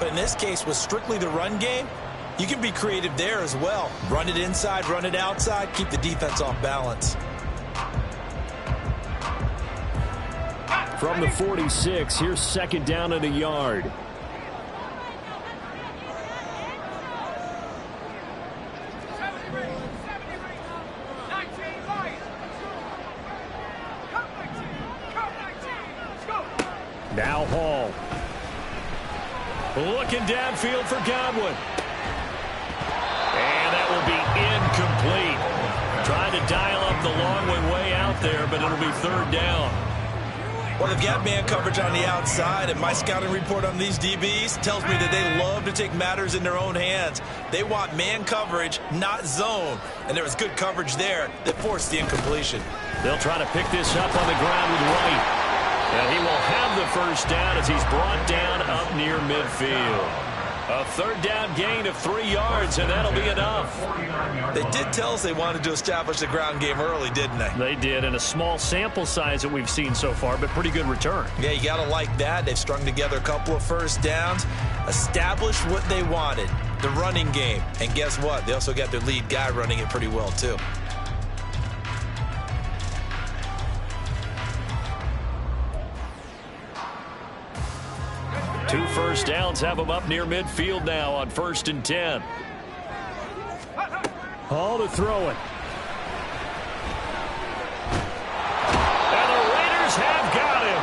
But in this case, with strictly the run game, you can be creative there as well. Run it inside, run it outside, keep the defense off balance. From the 46, here's second down and a yard. Now Hall. Looking downfield for Godwin. And that will be incomplete. Trying to dial up the long way out there, but it'll be third down. Well, they've got man coverage on the outside, and my scouting report on these DBs tells me that they love to take matters in their own hands. They want man coverage, not zone. And there was good coverage there that forced the incompletion. They'll try to pick this up on the ground with White. And he will have the first down as he's brought down up near midfield. A third down gain of 3 yards, and that'll be enough. They did tell us they wanted to establish the ground game early, didn't they? They did, and a small sample size that we've seen so far, but pretty good return. Yeah, you got to like that. They've strung together a couple of first downs, established what they wanted, the running game. And guess what? They also got their lead guy running it pretty well, too. Two first downs have them up near midfield now on 1st and 10. Hall to throw it. And the Raiders have got him.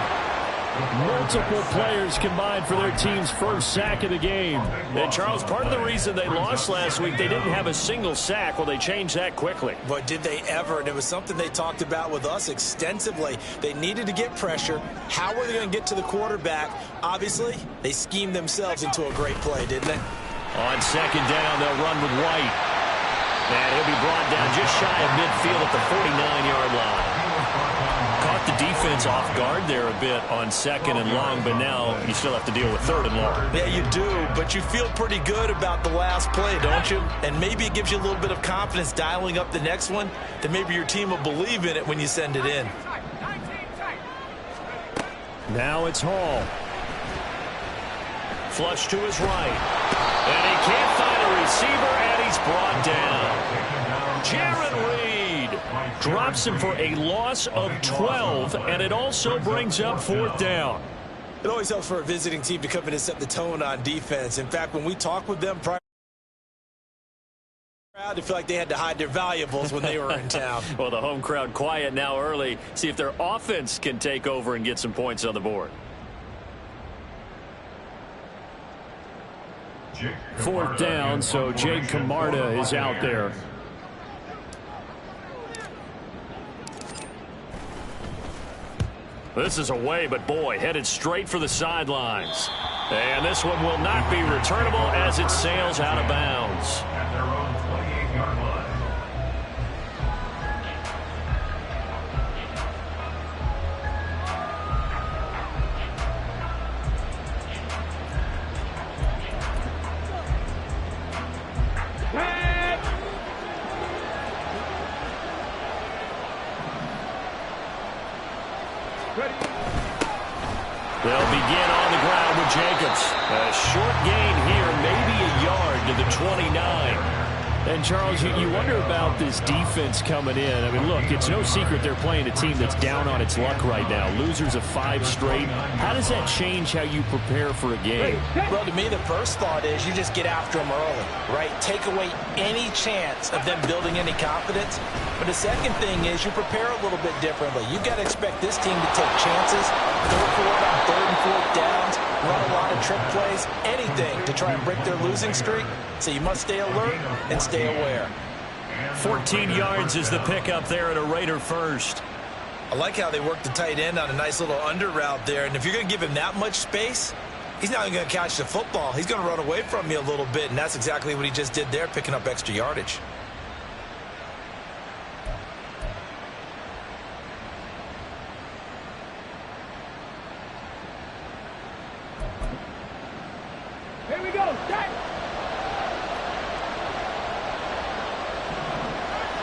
Multiple players combined for their team's first sack of the game. And, Charles, part of the reason they lost last week, they didn't have a single sack. Well, they changed that quickly. But did they ever? And it was something they talked about with us extensively. They needed to get pressure. How were they going to get to the quarterback? Obviously, they schemed themselves into a great play, didn't they? On second down, they'll run with White. And he'll be brought down just shy of midfield at the 49-yard line. Caught the defense off guard there a bit on second and long, but now you still have to deal with third and long. Yeah, you do, but you feel pretty good about the last play, don't you? And maybe it gives you a little bit of confidence dialing up the next one, that maybe your team will believe in it when you send it in. Now it's Hall. Flush to his right. And he can't find a receiver, and he's brought down. Jaron Reed drops him for a loss of 12, and it also brings up 4th down. It always helps for a visiting team to come in and set the tone on defense. In fact, when we talked with them prior, they feel like they had to hide their valuables when they were in town. Well, the home crowd quiet now early. See if their offense can take over and get some points on the board. 4th down, so Jake Camarda is out there. This is away, but boy, headed straight for the sidelines. And this one will not be returnable as it sails out of bounds. At their own 28-yard line. They'll begin on the ground with Jacobs. A short gain here, maybe a yard to the 29. And, Charles, you wonder about this defense coming in. I mean, look, it's no secret they're playing a team that's down on its luck right now. Losers of 5 straight. How does that change how you prepare for a game? Well, to me, the first thought is you just get after them early, right? Take away any chance of them building any confidence. But the second thing is you prepare a little bit differently. You've got to expect this team to take chances, go for it on 3rd and 4th downs, run a lot of trick plays, anything to try and break their losing streak. So you must stay alert and stay aware. 14 yards is the pickup there at a Raider first. I like how they work the tight end on a nice little under route there. And if you're going to give him that much space, he's not even going to catch the football. He's going to run away from you a little bit, and that's exactly what he just did there, picking up extra yardage. Here we go. Set.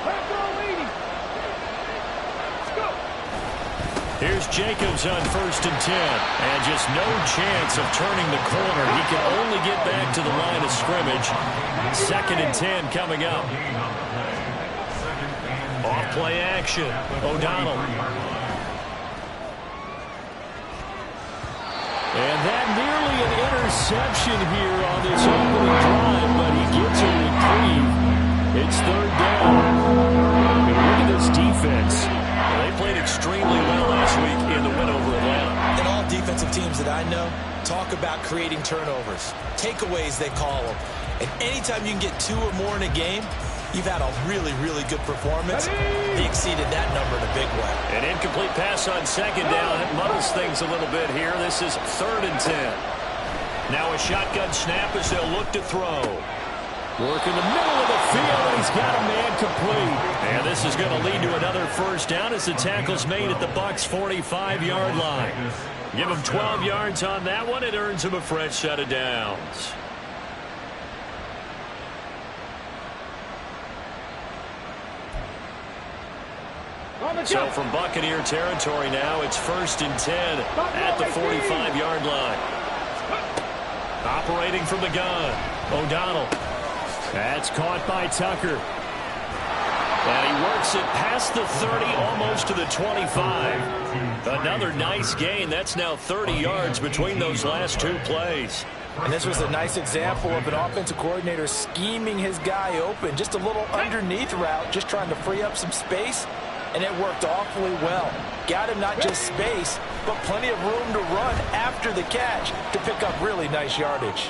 Let's go, lady. Let's go. Here's Jacobs on 1st and 10. And just no chance of turning the corner. He can only get back to the line of scrimmage. 2nd and 10 coming up. Off play action. O'Donnell. And that nearly an interception here on this opening drive, but he gets a reprieve. It's 3rd down. I mean, look at this defense. Well, they played extremely well last week in the win over Atlanta. And all defensive teams that I know talk about creating turnovers. Takeaways, they call them. And anytime you can get 2 or more in a game, you've had a really, really good performance. They exceeded that number in a big way. An incomplete pass on 2nd down. It muddles things a little bit here. This is 3rd and 10. Now a shotgun snap as they'll look to throw. Work in the middle of the field, and he's got a man complete. And this is going to lead to another 1st down as the tackle's made at the Bucs' 45-yard line. Give him 12 yards on that one. It earns him a fresh set of downs. So from Buccaneer territory now, it's 1st and 10 at the 45-yard line. Operating from the gun, O'Donnell. That's caught by Tucker. And he works it past the 30, almost to the 25. Another nice gain. That's now 30 yards between those last 2 plays. And this was a nice example of an offensive coordinator scheming his guy open. Just a little underneath route, just trying to free up some space. And it worked awfully well. Got him not just space, but plenty of room to run after the catch to pick up really nice yardage.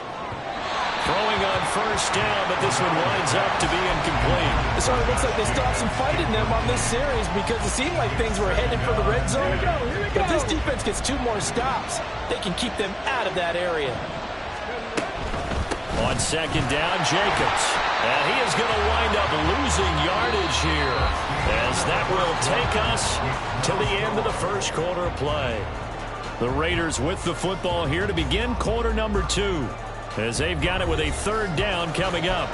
Throwing on 1st down, but this one winds up to be incomplete. So it looks like they still have some fight in them on this series because it seemed like things were headed for the red zone. If this defense gets 2 more stops, they can keep them out of that area. On 2nd down, Jacobs. And he is going to wind up losing yardage here, as that will take us to the end of the 1st quarter of play. The Raiders with the football here to begin quarter number 2, as they've got it with a 3rd down coming up.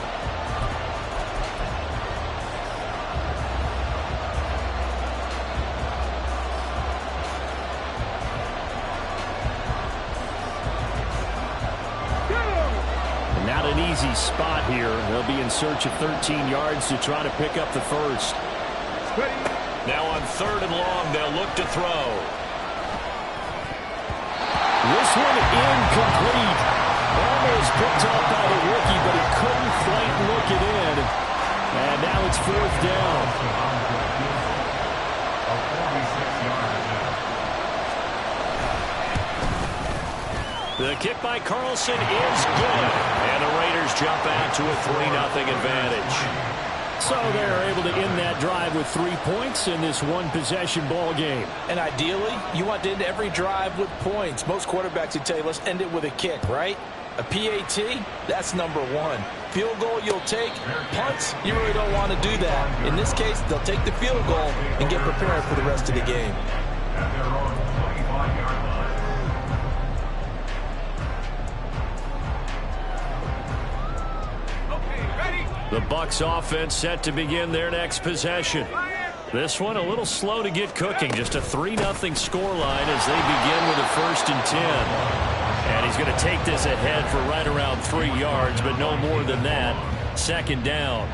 Not an easy spot here. They'll be in search of 13 yards to try to pick up the 1st. Now on 3rd and long, they'll look to throw. This one incomplete. Almost picked up by the rookie, but he couldn't quite look it in. And now it's 4th down. The kick by Carlson is good. And the Raiders jump out to a 3-0 advantage. So they're able to end that drive with 3 points in this one-possession ball game. And ideally, you want to end every drive with points. Most quarterbacks would tell you, let's end it with a kick, right? A PAT, that's number 1. Field goal you'll take. Punts, you really don't want to do that. In this case, they'll take the field goal and get prepared for the rest of the game. The Bucs offense set to begin their next possession. This one a little slow to get cooking. Just a 3-0 scoreline as they begin with a 1st and 10. And he's going to take this ahead for right around 3 yards, but no more than that. 2nd down.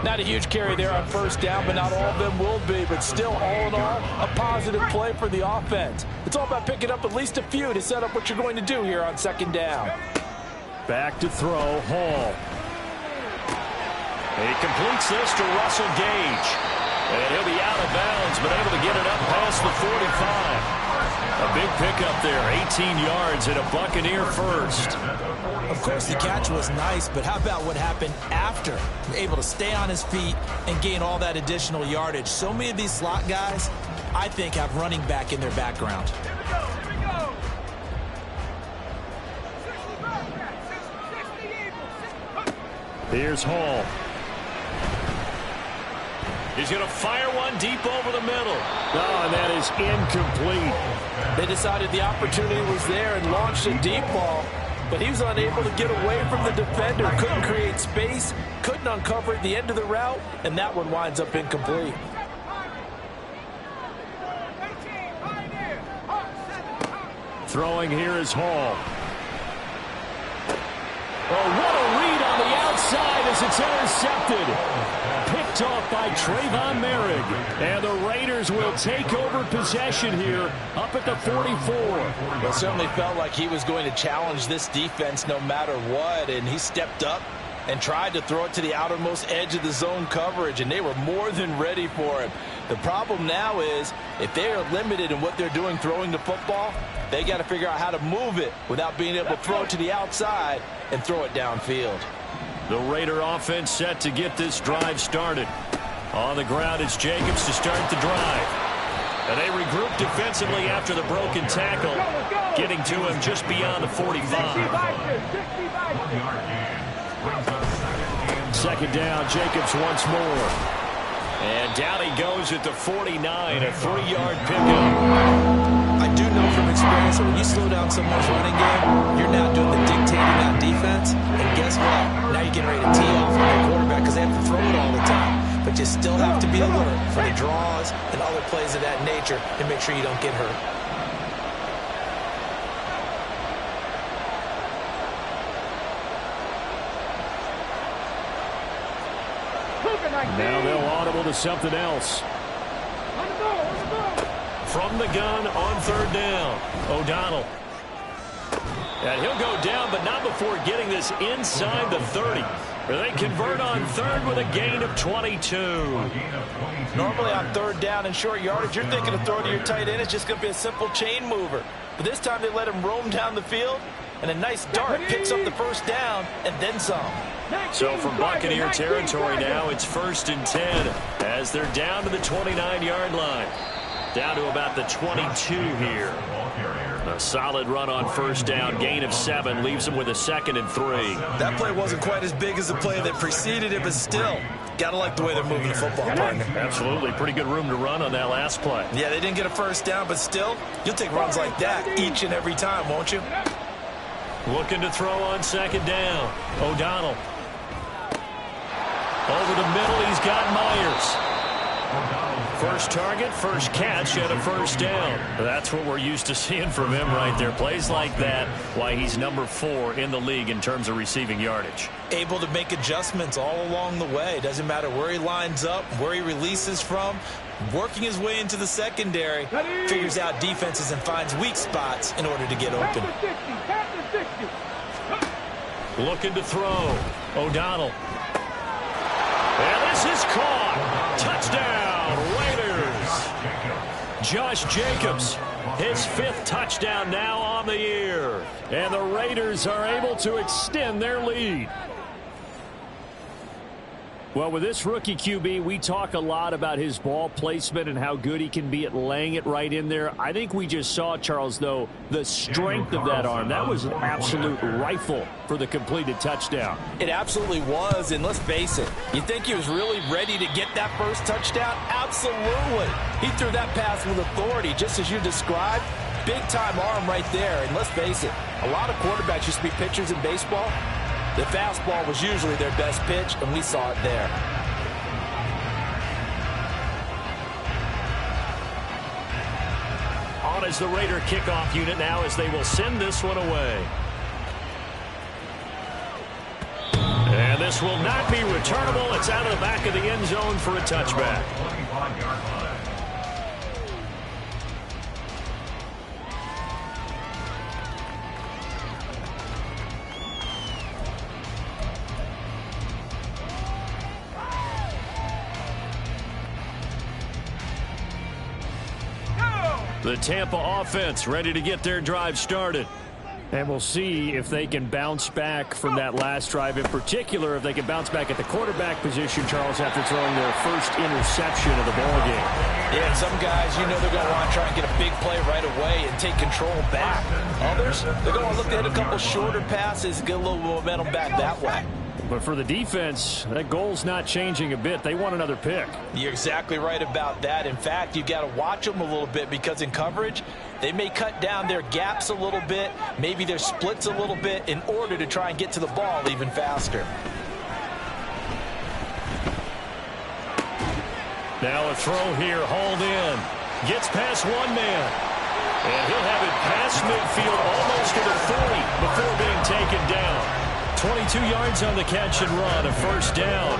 Not a huge carry there on 1st down, but not all of them will be. But still, all in all, a positive play for the offense. It's all about picking up at least a few to set up what you're going to do here on 2nd down. Back to throw, Hall. He completes this to Russell Gage. And he'll be out of bounds, but able to get it up past the 45. A big pickup there, 18 yards and a Buccaneer 1st. Of course, the catch was nice, but how about what happened after? Able to stay on his feet and gain all that additional yardage. So many of these slot guys, I think, have running back in their background. Here's Hall. He's going to fire one deep over the middle. Oh, and that is incomplete. They decided the opportunity was there and launched a deep ball, but he was unable to get away from the defender. Couldn't create space, couldn't uncover at the end of the route, and that one winds up incomplete. Throwing here is Hall. Oh, what a read on the outside as it's intercepted. Picked off by Trayvon Merrick. And the Raiders will take over possession here up at the 44. Well, it certainly felt like he was going to challenge this defense no matter what, and he stepped up and tried to throw it to the outermost edge of the zone coverage, and they were more than ready for him. The problem now is if they are limited in what they're doing throwing the football, they got to figure out how to move it without being able to throw it to the outside and throw it downfield. The Raider offense set to get this drive started. On the ground, it's Jacobs to start the drive. And they regroup defensively after the broken tackle, getting to him just beyond the 45. Second down, Jacobs once more. And down he goes at the 49, a 3-yard pickup. I do know from experience that when you slow down someone's running game, you're now doing the dictating on defense. And guess what? Now you're getting ready to tee off on your quarterback because they have to throw it all the time. But you still have to be alert for the draws and other plays of that nature and make sure you don't get hurt. Now they'll audible to something else. From the gun on third down, O'Donnell. And he'll go down, but not before getting this inside the 30. They convert on third with a gain of 22. Normally on third down and short yardage, you're thinking of throwing to your tight end. It's just going to be a simple chain mover. But this time they let him roam down the field, and a nice dart picks up the first down and then some. So from Buccaneer territory now, it's 1st and 10 as they're down to the 29-yard line. Down to about the 22 here. A solid run on first down. Gain of 7 leaves them with a 2nd and 3. That play wasn't quite as big as the play that preceded it, but still, got to like the way they're moving the football, partner. Absolutely. Pretty good room to run on that last play. Yeah, they didn't get a first down, but still, you'll take runs like that each and every time, won't you? Looking to throw on second down. O'Donnell. Over the middle, he's got Myers. First target, first catch, and a first down. That's what we're used to seeing from him right there. Plays like that, why he's number 4 in the league in terms of receiving yardage. Able to make adjustments all along the way. Doesn't matter where he lines up, where he releases from. Working his way into the secondary, figures out defenses and finds weak spots in order to get open. Looking to throw. O'Donnell. And this is caught. Touchdown, Raiders. Josh Jacobs, his 5th touchdown now on the year. And the Raiders are able to extend their lead. Well, with this rookie QB, we talk a lot about his ball placement and how good he can be at laying it right in there. I think we just saw, Charles, though, the strength of that arm. That was an absolute rifle for the completed touchdown. It absolutely was, and let's face it, you think he was really ready to get that first touchdown? Absolutely. He threw that pass with authority, just as you described. Big-time arm right there, and let's face it, a lot of quarterbacks used to be pitchers in baseball. The fastball was usually their best pitch, and we saw it there. On is the Raider kickoff unit now as they will send this one away. And this will not be returnable. It's out of the back of the end zone for a touchback. The Tampa offense ready to get their drive started. And we'll see if they can bounce back from that last drive. In particular, if they can bounce back at the quarterback position, Charles, after throwing their first interception of the ballgame. Yeah, and some guys, you know they're going to want to try and get a big play right away and take control back. Others, they're going to want to look to hit a couple shorter passes, get a little momentum back that way. But for the defense, that goal's not changing a bit. They want another pick. You're exactly right about that. In fact, you've got to watch them a little bit because in coverage, they may cut down their gaps a little bit, maybe their splits a little bit in order to try and get to the ball even faster. Now a throw here, hauled in. Gets past one man. And he'll have it past midfield almost to the 40 before being taken down. 22 yards on the catch and run, a first down.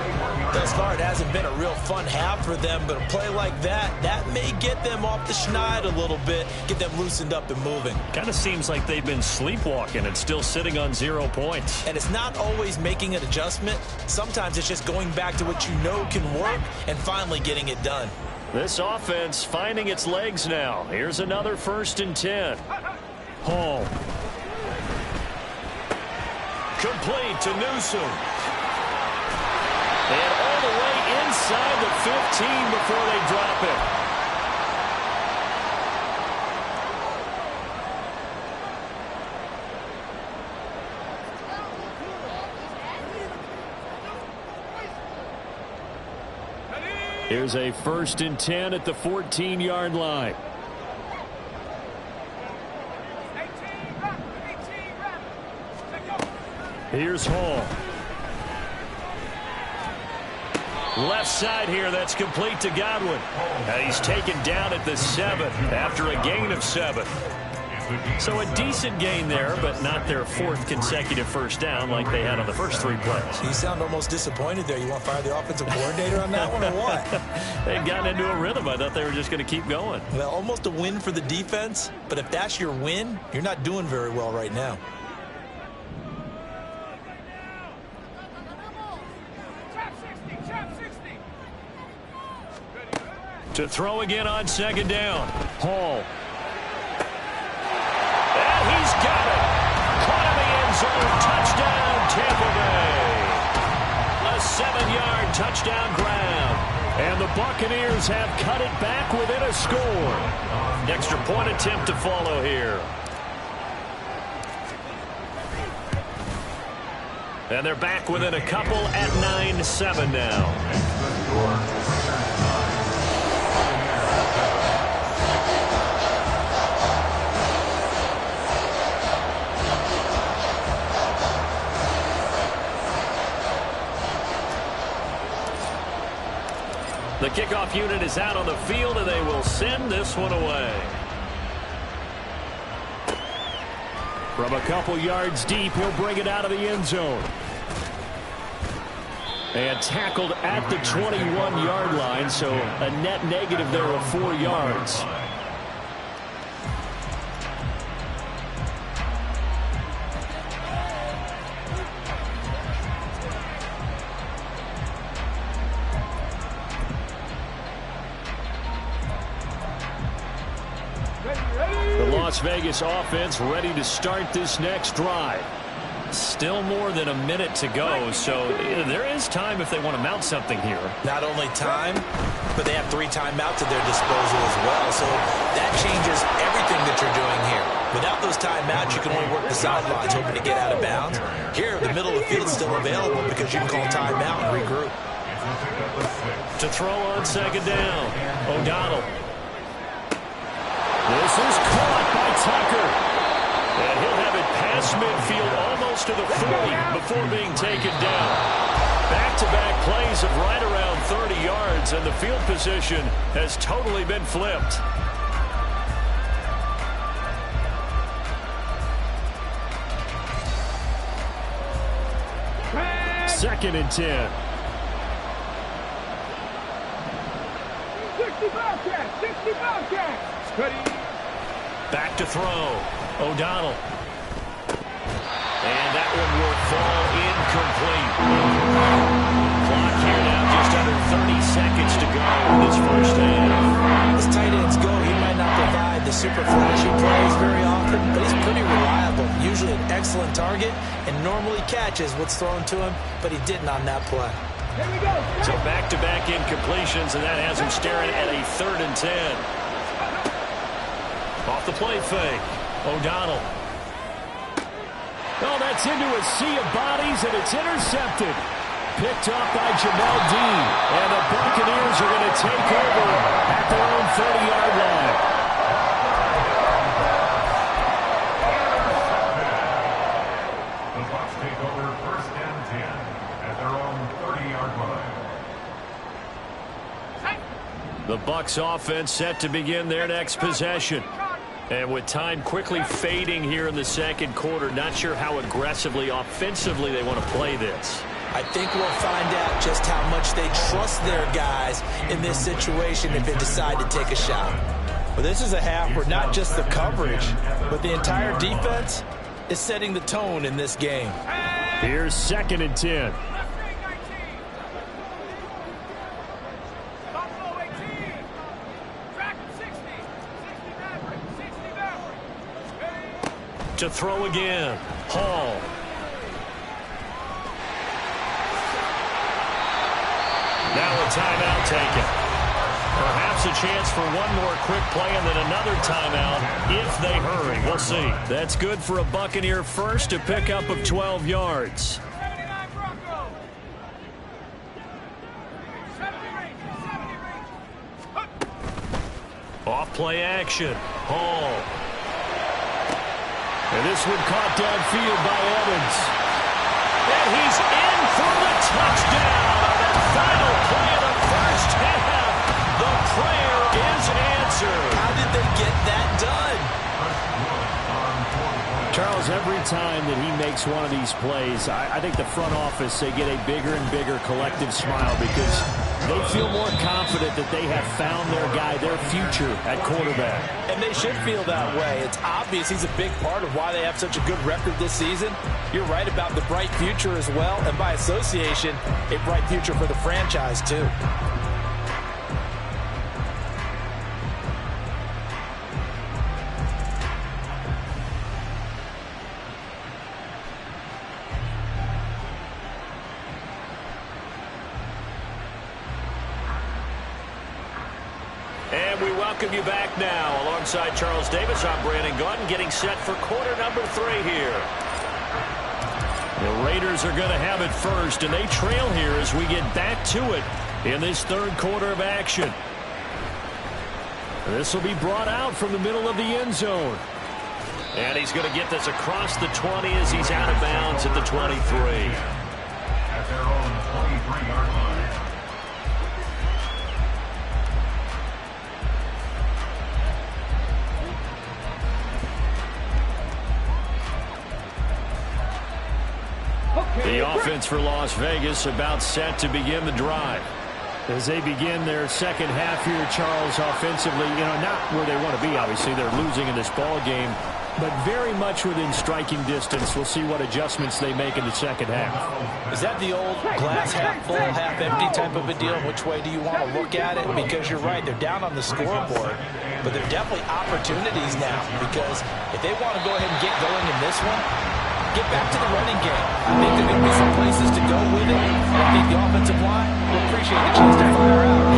Thus far, it hasn't been a real fun half for them, but a play like that may get them off the schneid a little bit, get them loosened up and moving. Kind of seems like they've been sleepwalking and still sitting on 0 points. And it's not always making an adjustment. Sometimes it's just going back to what you know can work and finally getting it done. This offense finding its legs now. Here's another 1st and 10. Hall. Complete to Newsom. And all the way inside the 15 before they drop it. Here's a 1st and 10 at the 14-yard line. Here's Hall. Left side here, that's complete to Godwin. And he's taken down at the 7 after a gain of 7. So a decent gain there, but not their 4th consecutive first down like they had on the first 3 plays. You sound almost disappointed there. You want to fire the offensive coordinator on that one or what? They'd gotten into a rhythm. I thought they were just going to keep going. Well, almost a win for the defense, but if that's your win, you're not doing very well right now. To throw again on 2nd down. Hall. And he's got it. Caught in the end zone. Touchdown, Tampa Bay. A 7-yard touchdown grab. And the Buccaneers have cut it back within a score. An extra point attempt to follow here. And they're back within a couple at 9-7 now. The kickoff unit is out on the field, and they will send this one away. From a couple yards deep, he'll bring it out of the end zone. And tackled at the 21-yard line, so a net negative there of 4 yards. Las Vegas offense ready to start this next drive. Still more than a minute to go, so there is time if they want to mount something here. Not only time, but they have 3 timeouts at their disposal as well, so that changes everything that you're doing here. Without those timeouts, you can only work the sidelines, hoping to get out of bounds. Here, the middle of the field is still available because you can call timeout and regroup. To throw on 2nd down, O'Donnell. This is caught by Tucker. And he'll have it past midfield almost to the 40 before being taken down. Back-to-back plays of right around 30 yards, and the field position has totally been flipped. Second and 10. 60 Bobcats! 60 Bobcats! Back to throw. O'Donnell. And that one will fall incomplete. Clock here now, just under 30 seconds to go in this first half. As tight ends go, he might not provide the super flashy plays very often, but he's pretty reliable. Usually an excellent target and normally catches what's thrown to him, but he didn't on that play. Here we go. So back-to-back incompletions, and that has him staring at a 3rd and 10. Off the play fake. O'Donnell. Oh, that's into a sea of bodies, and it's intercepted. Picked up by Jamel Dean. And the Buccaneers are going to take over at their own 30-yard line. The Bucs take over 1st and 10 at their own 30-yard line. The Bucs offense set to begin their next possession. And with time quickly fading here in the second quarter, not sure how aggressively, offensively they want to play this. I think we'll find out just how much they trust their guys in this situation if they decide to take a shot. Well, this is a half where not just the coverage, but the entire defense is setting the tone in this game. Here's 2nd and 10. To throw again, Hall. Now a timeout taken. Perhaps a chance for one more quick play and then another timeout if they hurry. We'll see. That's good for a Buccaneer first, a pickup of 12 yards. Off play action, Hall. And this one caught downfield by Evans. And he's in for the touchdown on that final play of the first half. The prayer is answered. How did they get that done? Charles, every time that he makes one of these plays, I think the front office, they get a bigger and bigger collective smile because they feel more confident that they have found their guy, their future at quarterback. And they should feel that way. It's obvious he's a big part of why they have such a good record this season. You're right about the bright future as well, and by association, a bright future for the franchise too. And we welcome you back now. Alongside Charles Davis, I'm Brandon Gaudin, getting set for quarter number 3 here. The Raiders are going to have it first, and they trail here as we get back to it in this third quarter of action. This will be brought out from the middle of the end zone. And he's going to get this across the 20 as he's out of bounds at the 23. At their own 23-yard line. The offense for Las Vegas about set to begin the drive. As they begin their second half here, Charles, offensively, not where they want to be, obviously. They're losing in this ball game, but very much within striking distance. We'll see what adjustments they make in the second half. Is that the old glass half full, half empty type of a deal? Which way do you want to look at it? Because you're right, they're down on the scoreboard, but there are definitely opportunities now because if they want to go ahead and get going in this one, get back to the running game. I think there could be some places to go with it. I think the offensive line will appreciate the chance to fire out.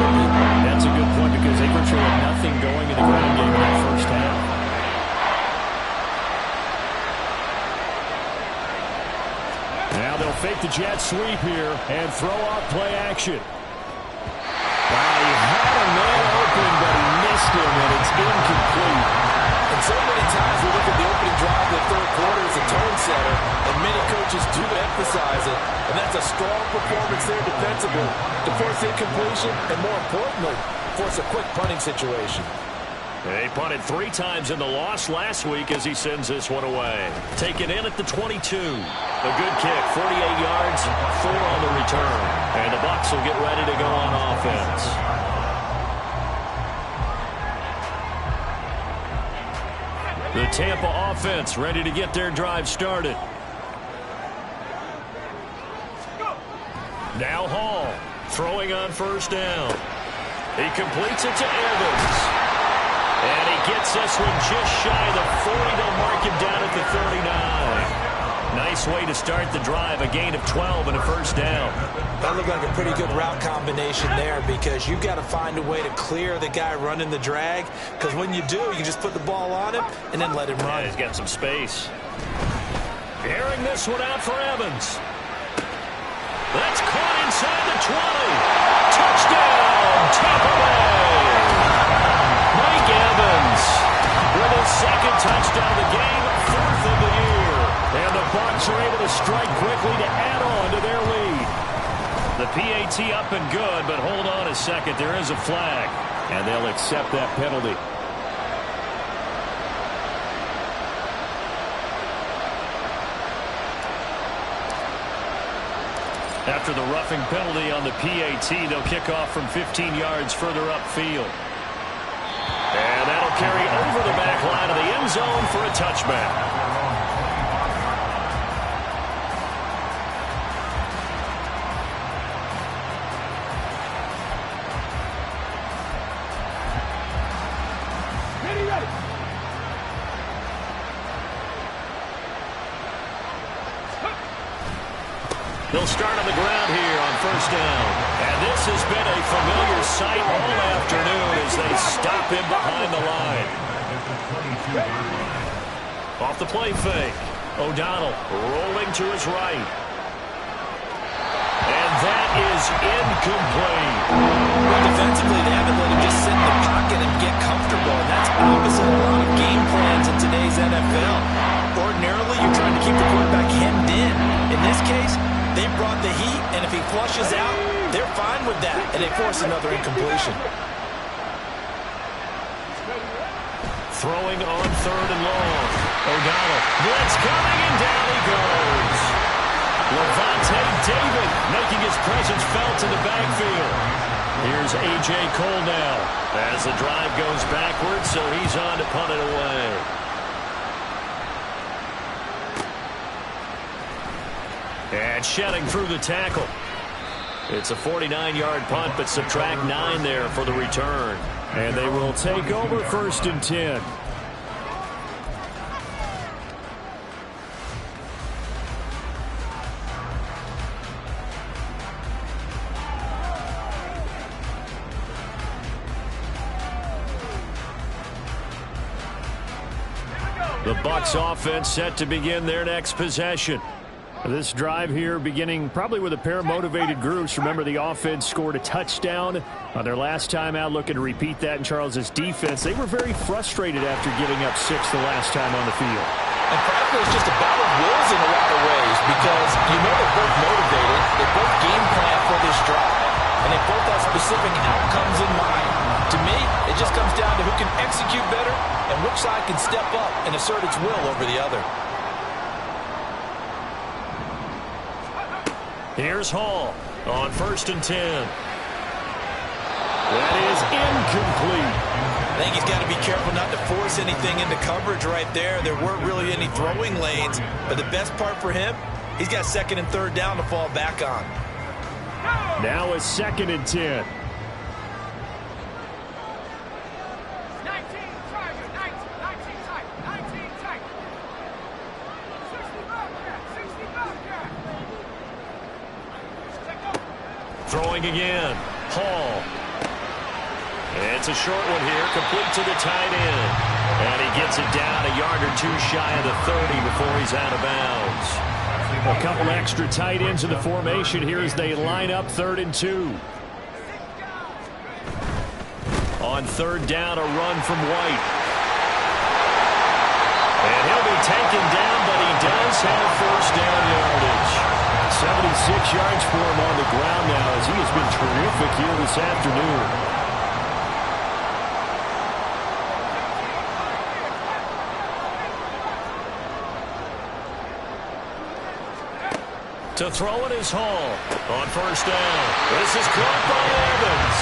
That's a good point because they virtually had nothing going in the running game in that first half. Now they'll fake the jet sweep here and throw off play action. Wow, he had a man open, but he missed him, and it's incomplete. And so many times we look at the opening drive of the third quarter as a tone setter, and many coaches do emphasize it, and that's a strong performance there defensively to force incompletion and, more importantly, force a quick punting situation. He punted 3 times in the loss last week as he sends this one away. Taken in at the 22. A good kick, 48 yards, 4 on the return. And the Bucs will get ready to go on offense. The Tampa offense ready to get their drive started. Now Hall throwing on first down. He completes it to Evans. And he gets this one just shy of the 40. They'll mark him down at the 39. Nice way to start the drive. A gain of 12 and a first down. That looked like a pretty good route combination there because you've got to find a way to clear the guy running the drag. Because when you do, you just put the ball on him and then let him run. Yeah, he's got some space. Airing this one out for Evans. That's caught inside the 20. Touchdown, Tampa Bay. Mike Evans with his second touchdown of the game, 4th of the year. And the Bucs are able to strike quickly to add on to their lead. The PAT up and good, but hold on a second. There is a flag, and they'll accept that penalty. After the roughing penalty on the PAT, they'll kick off from 15 yards further upfield. And that'll carry over the back line of the end zone for a touchback. They'll start on the ground here on first down. And this has been a familiar sight all afternoon as they stop him behind the line. Off the play fake. O'Donnell rolling to his right. And that is incomplete. Well, defensively, they haven't let him just sit in the pocket and get comfortable. And that's opposite a lot of game plans in today's NFL. Ordinarily, you're trying to keep the quarterback hemmed in. In this case, they brought the heat, and if he flushes out, they're fine with that, and they force another incompletion. Throwing on third and long. O'Donnell, blitz coming, and down he goes. Levante David making his presence felt in the backfield. Here's A.J. Cole now as the drive goes backwards, so he's on to punt it away. And shedding through the tackle. It's a 49-yard punt, but subtract 9 there for the return. And they will take over first and 10. The Bucs offense set to begin their next possession. This drive here beginning probably with a pair of motivated groups. Remember, the offense scored a touchdown on their last time out, looking to repeat that in Charles's defense. They were very frustrated after giving up 6 the last time on the field. And frankly, it's just a battle of wills in a lot of ways because you know they're both motivated. They both game plan for this drive, and they both have specific outcomes in mind. To me, it just comes down to who can execute better and which side can step up and assert its will over the other. Here's Hall on first and 10. That is incomplete. I think he's got to be careful not to force anything into coverage right there. There weren't really any throwing lanes, but the best part for him, he's got second and third down to fall back on. Now it's second and 10. Throwing again. Hall. It's a short one here, complete to the tight end. And he gets it down a yard or two shy of the 30 before he's out of bounds. A couple extra tight ends in the formation here as they line up 3rd and 2. On third down, a run from White. And he'll be taken down, but he does have first down yardage. 76 yards for him on the ground now as he has been terrific here this afternoon. To throw it is Hall on first down. This is caught by Evans.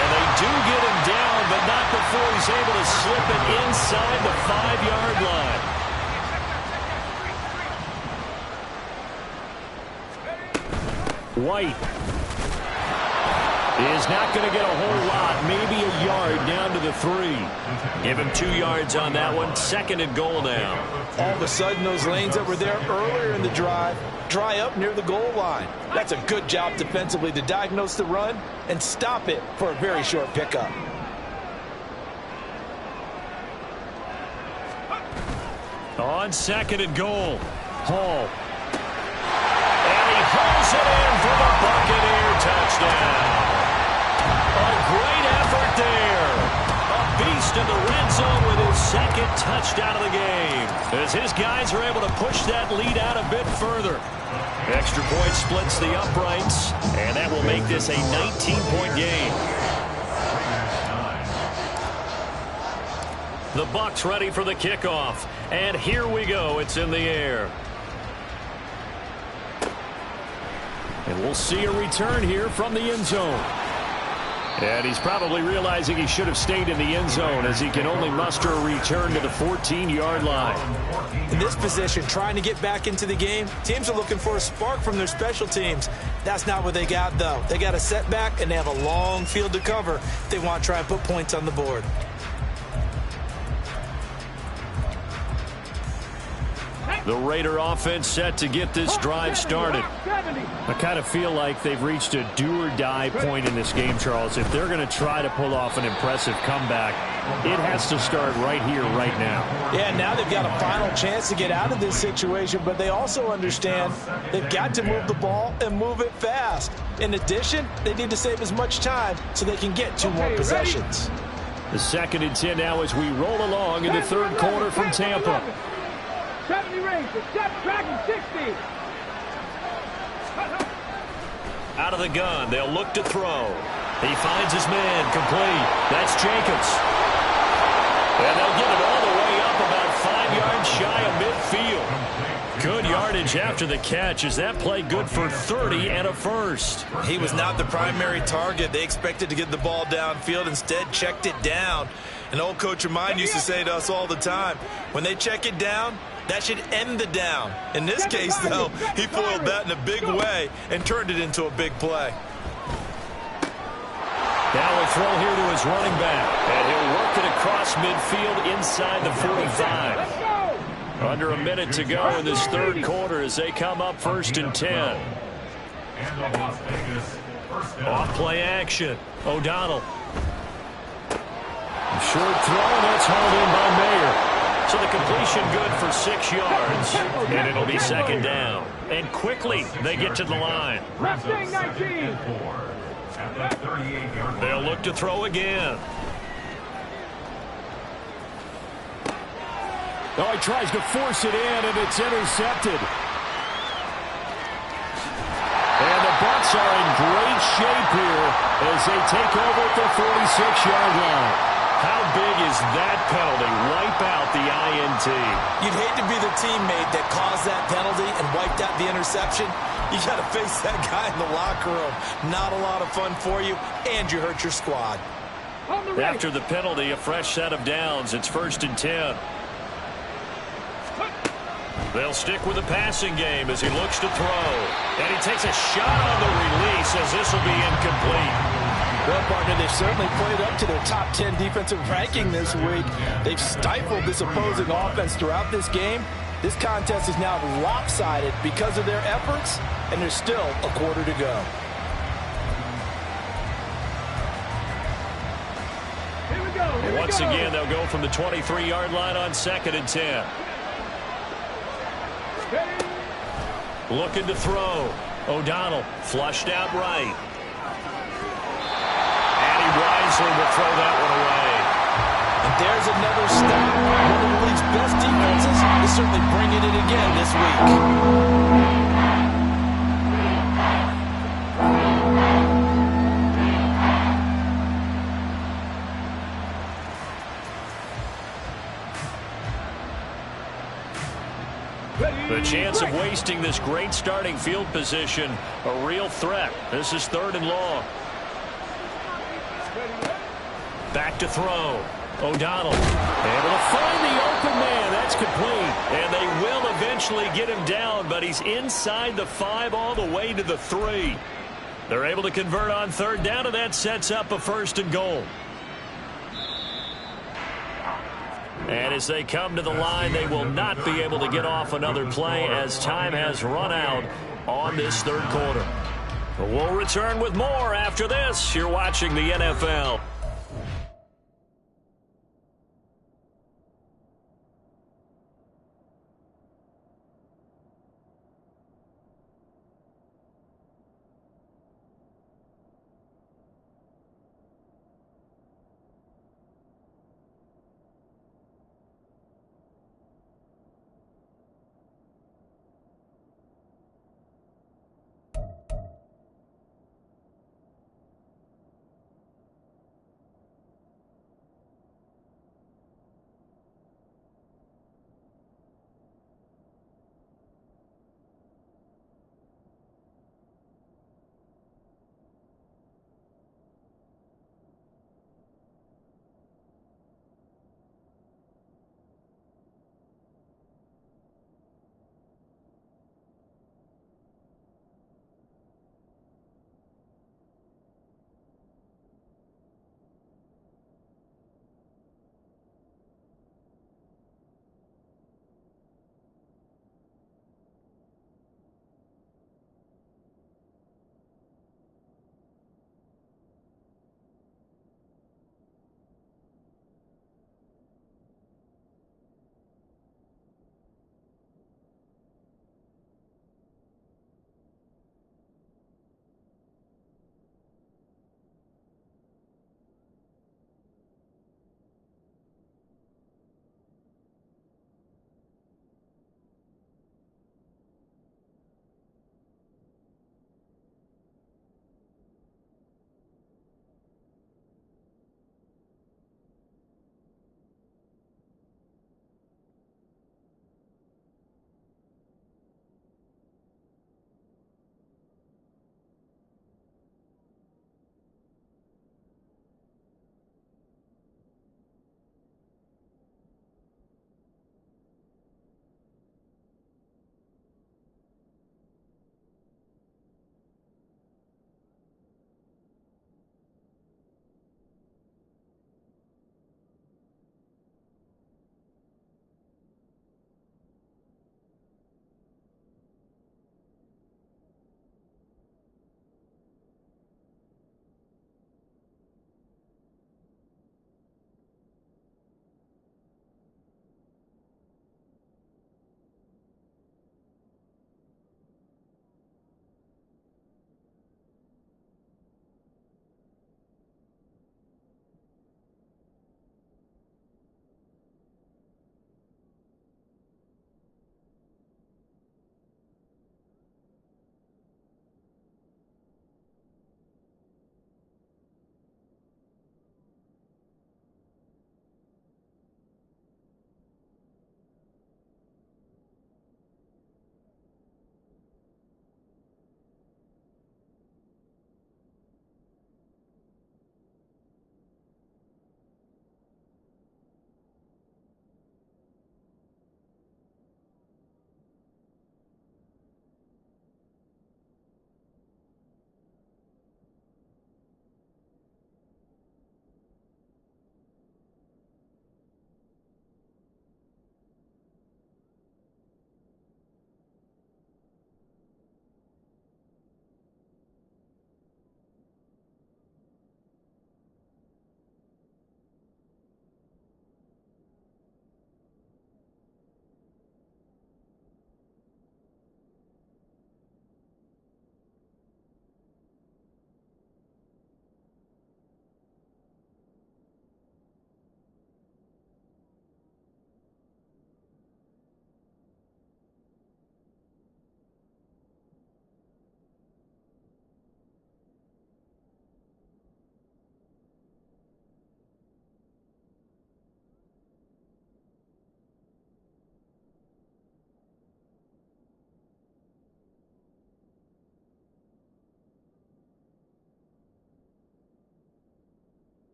And they do get him down, but not before he's able to slip it inside the 5-yard line. White is not going to get a whole lot, maybe a yard down to the 3. Give him 2 yards on that one. 2nd and goal now. All of a sudden, those lanes that were there earlier in the drive dry up near the goal line. That's a good job defensively to diagnose the run and stop it for a very short pickup. On 2nd and goal, Hall. Pulls it in for the Buccaneer touchdown. A great effort there. A beast in the red zone with his 2nd touchdown of the game. As his guys are able to push that lead out a bit further. Extra point splits the uprights, and that will make this a 19-point game. The Bucs ready for the kickoff. And here we go. It's in the air. And we'll see a return here from the end zone. And he's probably realizing he should have stayed in the end zone as he can only muster a return to the 14-yard line. In this position, trying to get back into the game, teams are looking for a spark from their special teams. That's not what they got, though. They got a setback, and they have a long field to cover if they want to try and put points on the board. The Raider offense set to get this drive started. I kind of feel like they've reached a do-or-die point in this game, Charles. If they're going to try to pull off an impressive comeback, it has to start right here, right now. Yeah, now they've got a final chance to get out of this situation, but they also understand they've got to move the ball and move it fast. In addition, they need to save as much time so they can get two more possessions. The 2nd and 10 now as we roll along in the third quarter from Tampa. 70 range, step, tracking 60. Out of the gun, they'll look to throw. He finds his man, complete. That's Jacobs. And they'll get it all the way up about 5 yards shy of midfield. Good yardage after the catch. Is that play good for 30 and a first? He was not the primary target. They expected to get the ball downfield, instead checked it down. An old coach of mine used to say to us all the time, when they check it down, that should end the down. In this case, though, he foiled that in a big way and turned it into a big play. Now a throw here to his running back. And he'll work it across midfield inside the 45. Under a minute to go in this third quarter as they come up 1st and 10. Off play action. O'Donnell. Short throw, and that's hauled in by Mayer. So the completion good for 6 yards, and it'll be 2nd down. And quickly, they get to the line. They'll look to throw again. Oh, he tries to force it in, and it's intercepted. And the Bucs are in great shape here as they take over at the 46-yard line. How big is that penalty? Wipe out the INT. You'd hate to be the teammate that caused that penalty and wiped out the interception. You got to face that guy in the locker room. Not a lot of fun for you, and you hurt your squad. After the penalty, a fresh set of downs. It's 1st and 10. They'll stick with the passing game as he looks to throw. And he takes a shot on the release as this will be incomplete. Well, partner, they've certainly played up to their top 10 defensive ranking this week. They've stifled this opposing offense throughout this game. This contest is now lopsided because of their efforts, and there's still a quarter to go. And once again, they'll go from the 23-yard line on 2nd and 10. Looking to throw. O'Donnell flushed out right. Wisely will throw that one away. And there's another stop. One of the league's best defenses is certainly bringing it again this week. The chance of wasting this great starting field position, a real threat. This is 3rd and long. Back to throw. O'Donnell able to find the open man. That's complete. And they will eventually get him down, but he's inside the 5 all the way to the 3. They're able to convert on 3rd down, and that sets up a 1st and goal. And as they come to the line, they will not be able to get off another play as time has run out on this 3rd quarter. We'll return with more after this. You're watching the NFL.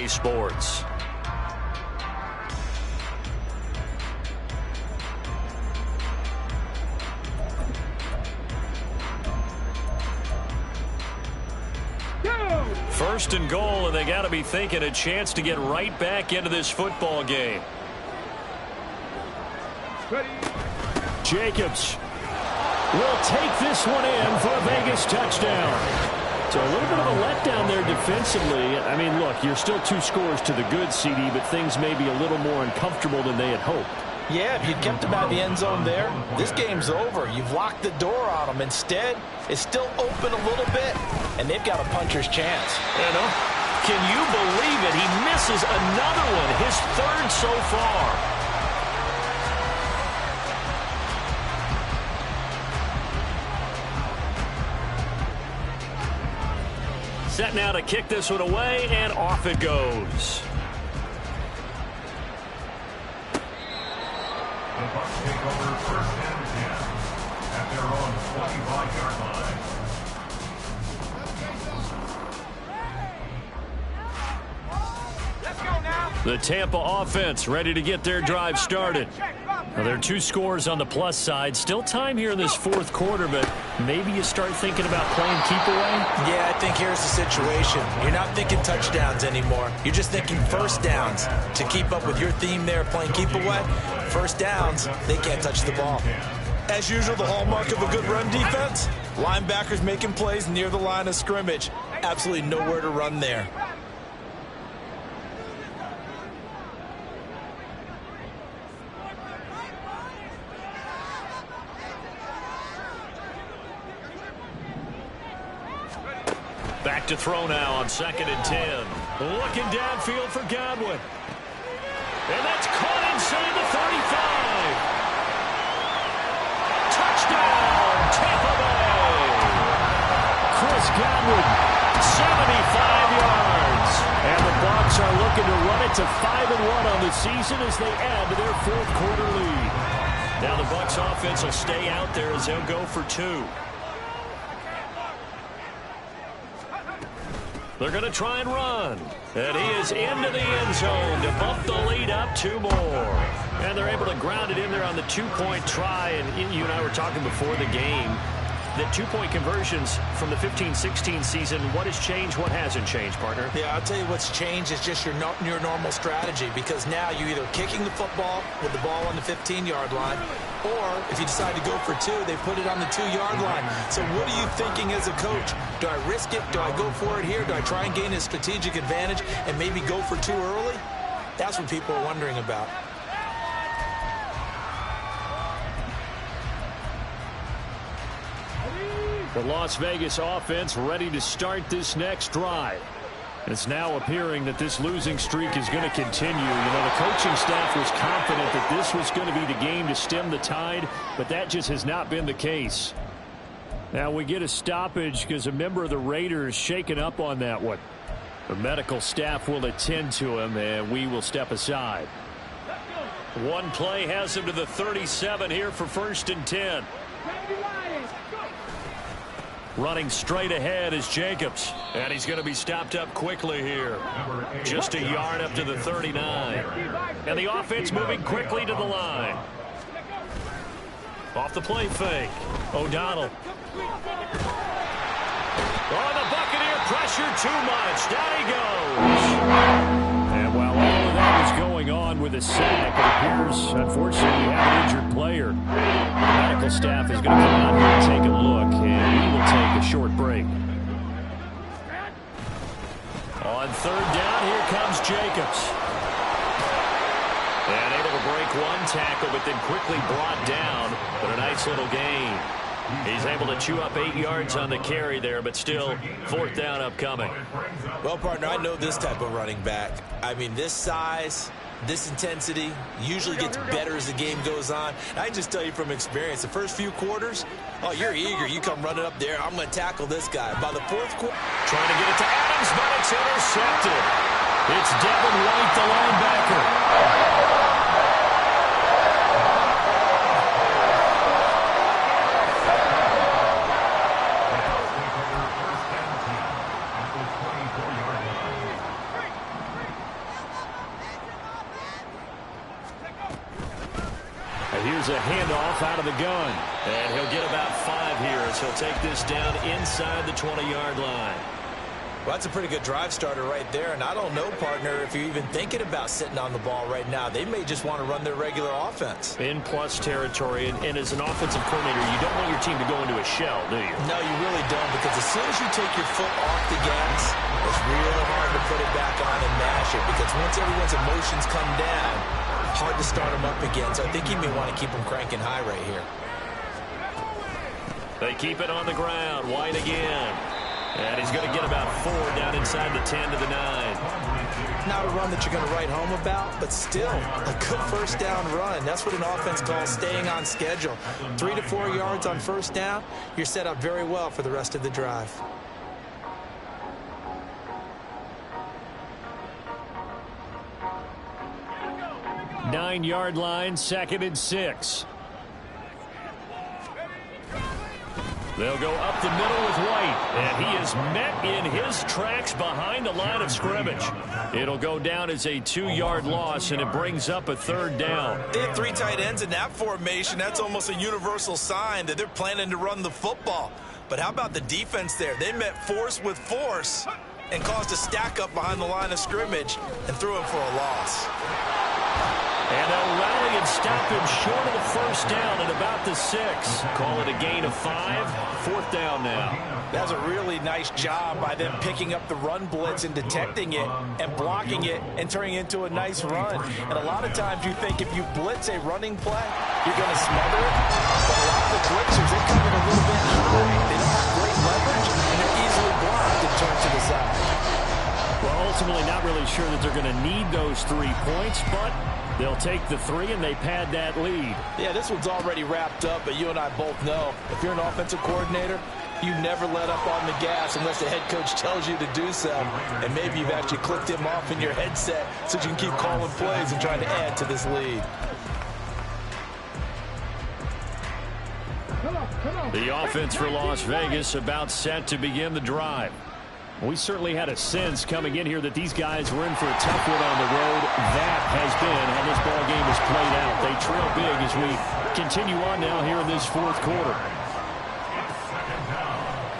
EA Sports. First and goal, and they got to be thinking a chance to get right back into this football game. Ready. Jacobs will take this one in for a Vegas touchdown. So a little bit of a letdown there defensively. I mean, look, you're still 2 scores to the good, CD, but things may be a little more uncomfortable than they had hoped. Yeah, if you'd kept him out of the end zone there, this game's over. You've locked the door on him. Instead, it's still open a little bit, and they've got a puncher's chance. You know, can you believe it? He misses another one, his 3rd so far. Set now to kick this one away, and off it goes. The Bucs take over 1st and 10 at their own 25-yard line. Let's go now. The Tampa offense ready to get their drive started. Now, there are 2 scores on the plus side. Still time here in this 4th quarter, but maybe you start thinking about playing keep away? Yeah, I think here's the situation. You're not thinking touchdowns anymore. You're just thinking first downs. To keep up with your theme there, playing keep away, first downs, they can't touch the ball. As usual, the hallmark of a good run defense, linebackers making plays near the line of scrimmage. Absolutely nowhere to run there. Back to throw now on 2nd and 10. Looking downfield for Godwin. And that's caught inside the 35. Touchdown, Tampa Bay. Chris Godwin, 75 yards. And the Bucs are looking to run it to 5-1 on the season as they add to their 4th quarter lead. Now the Bucs offense will stay out there as they'll go for 2. They're going to try and run. And he is into the end zone to bump the lead up 2 more. And they're able to ground it in there on the 2-point try. And you and I were talking before the game that 2-point conversions from the 15-16 season, what has changed, what hasn't changed, partner? Yeah, I'll tell you what's changed is just your normal strategy, because now you're either kicking the football with the ball on the 15-yard line, or if you decide to go for 2, they put it on the 2-yard line. So what are you thinking as a coach? Do I risk it? Do I go for it here? Do I try and gain a strategic advantage and maybe go for 2 early? That's what people are wondering about. The Las Vegas offense ready to start this next drive. It's now appearing that this losing streak is going to continue. You know, the coaching staff was confident that this was going to be the game to stem the tide, but that just has not been the case. Now we get a stoppage because a member of the Raiders shaken up on that one. The medical staff will attend to him, and we will step aside. One play has him to the 37 here for 1st and 10. Running straight ahead is Jacobs. And he's going to be stopped up quickly here. Just a yard up to the 39. And the offense moving quickly to the line. Off the play fake. O'Donnell. Oh, the Buccaneer pressure too much. Down he goes. And while all of that is going on with a sack, it appears, unfortunately, we have an injured player. The medical staff is going to come out here and take a look, and we will take a short break. On 3rd down, here comes Jacobs. And able to break 1 tackle, but then quickly brought down. But a nice little gain. He's able to chew up 8 yards on the carry there, but still 4th down upcoming. Well, partner, I know this type of running back. I mean, this size, this intensity usually gets better as the game goes on. I just tell you from experience, the first few quarters, oh, you're eager. You come running up there. I'm going to tackle this guy. By the 4th quarter, trying to get it to Adams, but it's intercepted. It's Devin White, the linebacker. Here's a handoff out of the gun. And he'll get about 5 here as he'll take this down inside the 20-yard line. Well, that's a pretty good drive starter right there. And I don't know, partner, if you're even thinking about sitting on the ball right now. They may just want to run their regular offense. In plus territory. And as an offensive coordinator, you don't want your team to go into a shell, do you? No, you really don't, because as soon as you take your foot off the gas, it's real hard to put it back on and mash it, because once everyone's emotions come down, hard to start them up again. So I think you may want to keep them cranking high right here. They keep it on the ground. White again. And he's going to get about 4 down inside the 10 to the 9. Not a run that you're going to write home about, but still a good first down run. That's what an offense calls staying on schedule. 3 to 4 yards on first down, you're set up very well for the rest of the drive. Nine-yard line, 2nd and 6. They'll go up the middle with White, and he is met in his tracks behind the line of scrimmage. It'll go down as a 2-yard loss, and it brings up a 3rd down. They have 3 tight ends in that formation. That's almost a universal sign that they're planning to run the football. But how about the defense there? They met force with force and caused a stack up behind the line of scrimmage and threw him for a loss. And they'll rally and stop him short of the first down at about the 6. Call it a gain of 5. 4th down now. That's a really nice job by them picking up the run blitz and detecting it and blocking it and turning it into a nice run. And a lot of times you think if you blitz a running play, you're going to smother it. But a lot of the blitzers, they come in a little bit high. They don't have great leverage, and they're easily blocked and turned to the side. Well, ultimately not really sure that they're going to need those 3 points, but they'll take the 3 and they pad that lead. Yeah, this one's already wrapped up, but you and I both know if you're an offensive coordinator, you never let up on the gas unless the head coach tells you to do so. And maybe you've actually clicked him off in your headset so you can keep calling plays and trying to add to this lead. The offense for Las Vegas about set to begin the drive. We certainly had a sense coming in here that these guys were in for a tough one on the road. That has been how this ball game has played out. They trail big as we continue on now here in this 4th quarter.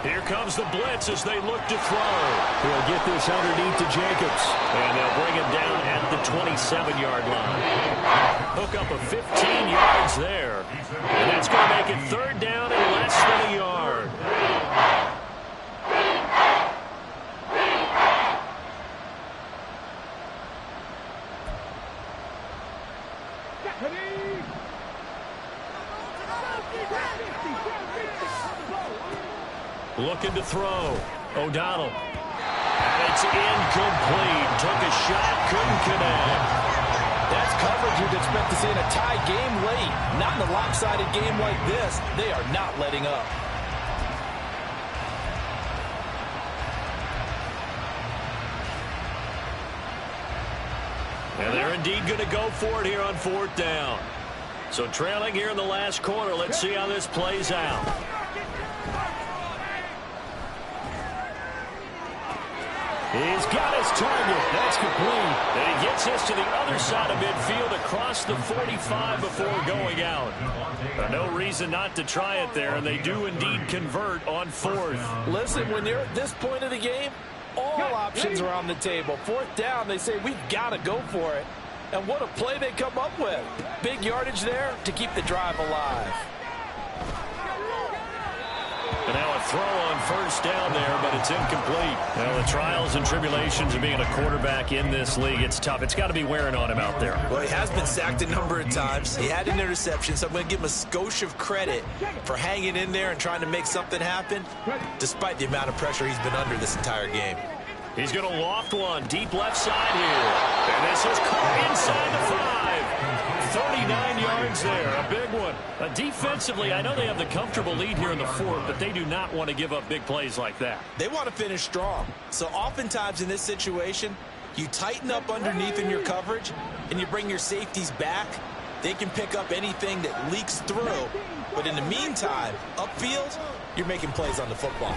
Here comes the blitz as they look to throw. He'll get this underneath to Jacobs. And they'll bring him down at the 27-yard line. Hook up a 15 yards there. And that's going to make it 3rd down and less than a yard. Looking to throw. O'Donnell. And it's incomplete. Took a shot, couldn't connect. That's coverage you'd expect to see in a tie game late. Not in a lopsided game like this. They are not letting up. And they're indeed going to go for it here on 4th down. So trailing here in the last quarter. Let's see how this plays out. He's got his target. That's complete. And he gets us to the other side of midfield across the 45 before going out. No reason not to try it there, and they do indeed convert on 4th. Listen, when you're at this point of the game, all options are on the table. 4th down, they say, we've got to go for it. And what a play they come up with. Big yardage there to keep the drive alive. And now a throw on first down there, but it's incomplete. Well, the trials and tribulations of being a quarterback in this league, it's tough. It's got to be wearing on him out there. Well, he has been sacked a number of times. He had an interception, so I'm going to give him a skosh of credit for hanging in there and trying to make something happen, despite the amount of pressure he's been under this entire game. He's going to loft one deep left side here. And this is caught inside the 5. 39 yards there, a big one. Defensively, I know they have the comfortable lead here in the 4th, but they do not want to give up big plays like that. They want to finish strong. So oftentimes in this situation, you tighten up underneath in your coverage and you bring your safeties back. They can pick up anything that leaks through. But in the meantime, upfield, you're making plays on the football.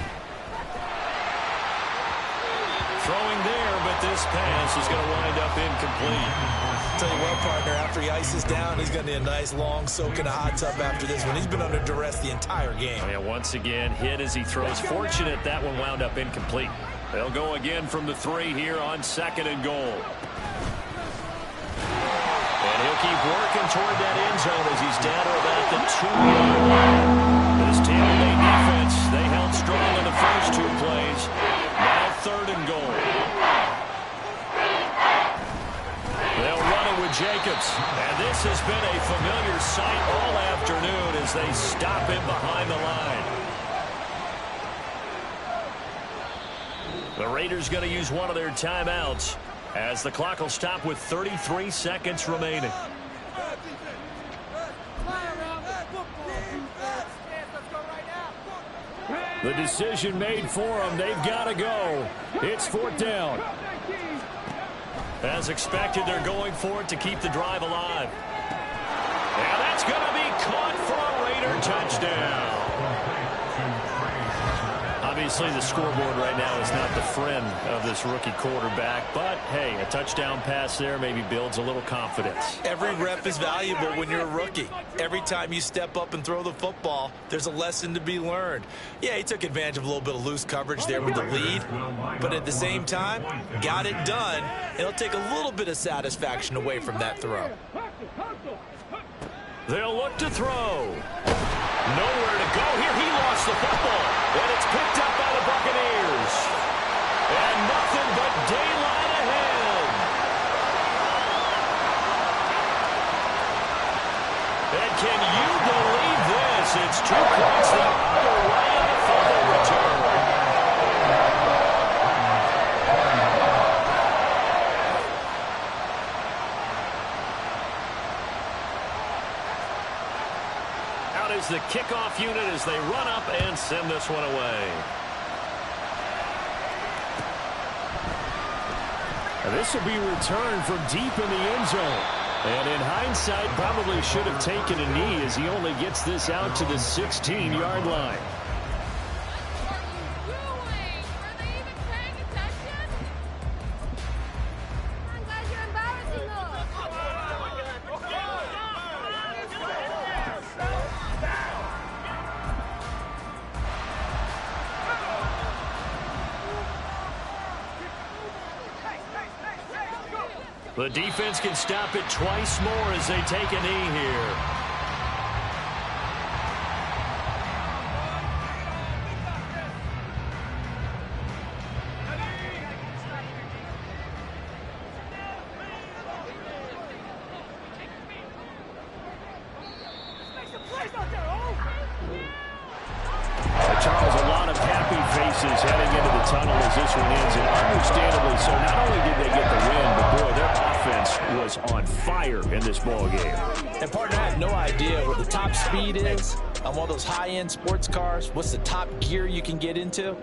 Throwing there, but this pass is going to wind up incomplete. Tell you what, partner, after he ices down, he's going to need a nice, long soak in a hot tub after this one. He's been under duress the entire game. Yeah, once again, hit as he throws. Fortunate that one wound up incomplete. They'll go again from the 3 here on 2nd and goal. And he'll keep working toward that end zone as he's down to about the 2-yard line. This Tampa Bay defense, they held strong in the first 2 plays. Now 3rd and goal. They'll run it with Jacobs. And this has been a familiar sight all afternoon as they stop him behind the line. The Raiders going to use one of their timeouts as the clock will stop with 33 seconds remaining. The decision made for them. They've got to go. It's 4th down. As expected, they're going for it to keep the drive alive. And that's going to be caught for a Raider touchdown. Obviously, the scoreboard right now is not the friend of this rookie quarterback. But, hey, a touchdown pass there maybe builds a little confidence. Every rep is valuable when you're a rookie. Every time you step up and throw the football, there's a lesson to be learned. Yeah, he took advantage of a little bit of loose coverage there with the lead. But at the same time, got it done. It'll take a little bit of satisfaction away from that throw. They'll look to throw. Nowhere to go here. He lost the football. And it's picked up by the Buccaneers. And nothing but daylight ahead. And can you believe this? It's 2 points the other way on the fumble return. Is the kickoff unit as they run up and send this one away. And this will be returned from deep in the end zone. And in hindsight, probably should have taken a knee as he only gets this out to the 16-yard line. The defense can stop it twice more as they take a knee here. Charles, a lot of happy faces heading into the tunnel as this one ends, and understandably so. Not only did they get the win, but boy, their offense was on fire in this ball game. And partner, I have no idea what the top speed is on one of those high-end sports cars. What's the top gear you can get into?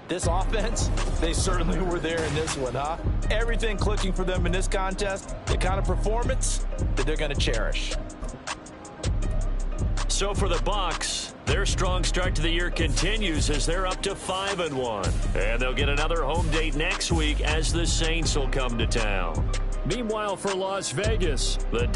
This offense, they certainly were there in this one, huh? Everything clicking for them in this contest, the kind of performance that they're going to cherish. So for the Bucs, their strong start to the year continues as they're up to 5-1. And they'll get another home date next week as the Saints will come to town. Meanwhile, for Las Vegas, the down